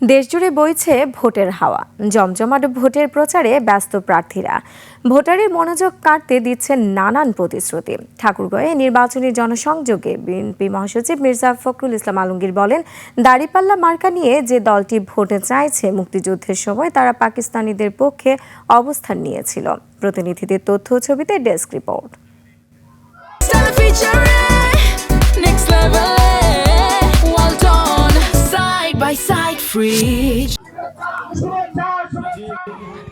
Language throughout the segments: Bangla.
দেশজুড়ে বইছে ভোটের হাওয়া। জমজমাট ভোটের প্রচারে ব্যস্ত প্রার্থীরা ভোটারের মনোযোগ কাড়তে দিচ্ছেন নানান প্রতিশ্রুতি। ঠাকুরগাঁয়ে নির্বাচনী জনসংযোগে বিএনপি মহাসচিব মির্জা ফখরুল ইসলাম আলমগীর বলেন, দাঁড়িপাল্লা মার্কা নিয়ে যে দলটি ভোটে চাইছে, মুক্তিযুদ্ধের সময় তারা পাকিস্তানিদের পক্ষে অবস্থান নিয়েছিল। প্রতিনিধিদের তথ্য ও ছবিতে ডেস্ক রিপোর্ট।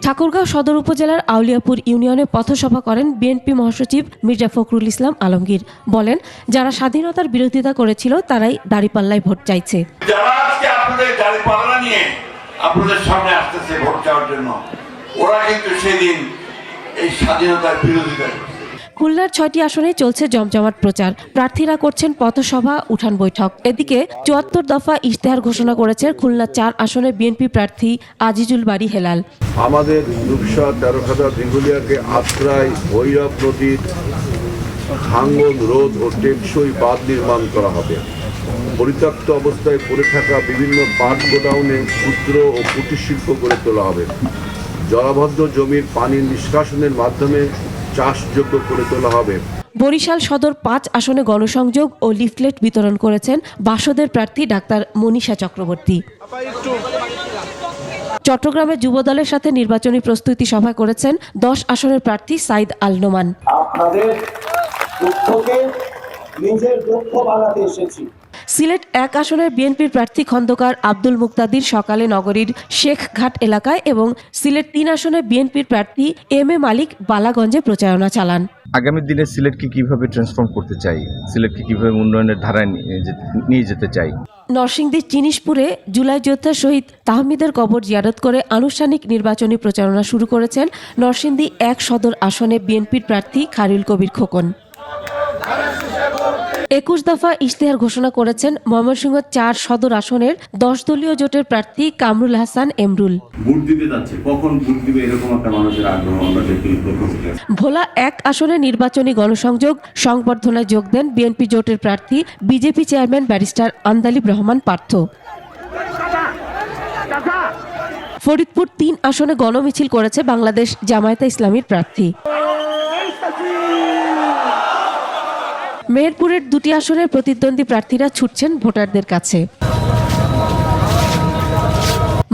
ঠাকুরগাঁও সদর উপজেলার আউলিয়াপুর ইউনিয়নে পথসভা করেন বিএনপি মহাসচিব মির্জা ফখরুল ইসলাম আলমগীর। বলেন, যারা স্বাধীনতার বিরোধিতা করেছিল তারাই দাঁড়িপাল্লায় ভোট চাইছে। যারা আজকে আপনাদের দাঁড়িপাল্লা নিয়ে আপনাদের সামনে আসতেছে ভোট চাওয়ার জন্য, ওরা কিন্তু সেদিন এই স্বাধীনতার বিরোধিতা। খুলনার 6টি আসনে চলছে জমজমাট প্রচার। প্রার্থীরা করছেন পথসভা, উঠান বৈঠক। এদিকে 74 দফা ইশতেহার ঘোষণা করেছে খুলনা 4 আসনে বিএনপি প্রার্থী আজিজুল বারী হেলাল। আমাদের রূপসা, তেরোখাদা, দিঘুলিয়াকে আত্রাই, ভৈরব নদীর ভাঙন রোধ ও টেকসই বাঁধ নির্মাণ করা হবে। পরিত্যক্ত অবস্থায় পড়ে থাকা বিভিন্ন পাট গোডাউনে ক্ষুদ্র ও কুটির শিল্প গড়ে তোলা হবে। জলাবদ্ধ জমির পানি নিষ্কাশনের মাধ্যমে চাষযোগ্য করে তোলা হবে। বরিশাল সদর 5 আসনে গণসংযোগ ও লিফলেট বিতরণ করেছেন বাসদের প্রার্থী ডাক্তার মনীষা চক্রবর্তী। চট্টগ্রামে যুবদলের সাথে নির্বাচনী প্রস্তুতি সভা করেছেন 10 আসনের প্রার্থী সাইদ আল নোমান। আপনাদের দুঃখকে নিজের দুঃখ বানাতে এসেছি। সিলেট 1 আসনের বিএনপির প্রার্থী খন্দকার আব্দুল মুক্তাদির সকালে নগরীর শেখঘাট এলাকায় এবং সিলেট 3 আসনে বিএনপির প্রার্থী এম এ মালিক বালাগঞ্জে প্রচারণা চালান। আগামী দিনে সিলেটকে কিভাবে ট্রান্সফর্ম করতে চাই, সিলেটকে কিভাবে উন্নয়নের ধারায় নিয়ে যেতে চাই। নরসিংদীর জিনিসপুরে জুলাই যোদ্ধা শহীদ তাহমিদের কবর জিয়ারত করে আনুষ্ঠানিক নির্বাচনী প্রচারণা শুরু করেছেন নরসিংদী 1 সদর আসনে বিএনপির প্রার্থী খায়রুল কবির খোকন। 21 দফা ইশতেহার ঘোষণা করেছেন ময়মনসিংহ 4 সদর আসনের 10 দলীয় জোটের প্রার্থী কামরুল হাসান এমরুল। ভোট দিতে যাচ্ছে, কখন ভোট দিবে এরকম একটা মানুষের আগ্রহ আমরা দেখতে পাচ্ছি। ভোলা 1 আসনে নির্বাচনী গণসংযোগ সংবর্ধনায় যোগ দেন বিএনপি জোটের প্রার্থী BJP chairman barrister Andalib Rahman Partha. Faridpur 3 আসনে গণমিছিল করেছে বাংলাদেশ জামায়াতে ইসলামীর প্রার্থী। মেহেরপুরের 2টি আসনের প্রতিদ্বন্দ্বী প্রার্থীরা ছুটছেন ভোটারদের কাছে।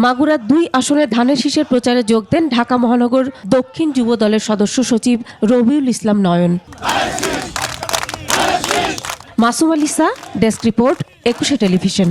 মাগুরা 2 আসনে ধানের শীষের প্রচারে যোগ দেন ঢাকা মহানগর দক্ষিণ যুব দলের সদস্য সচিব রবিউল ইসলাম নয়ন। Masum আলিসা, desk report, 21 television.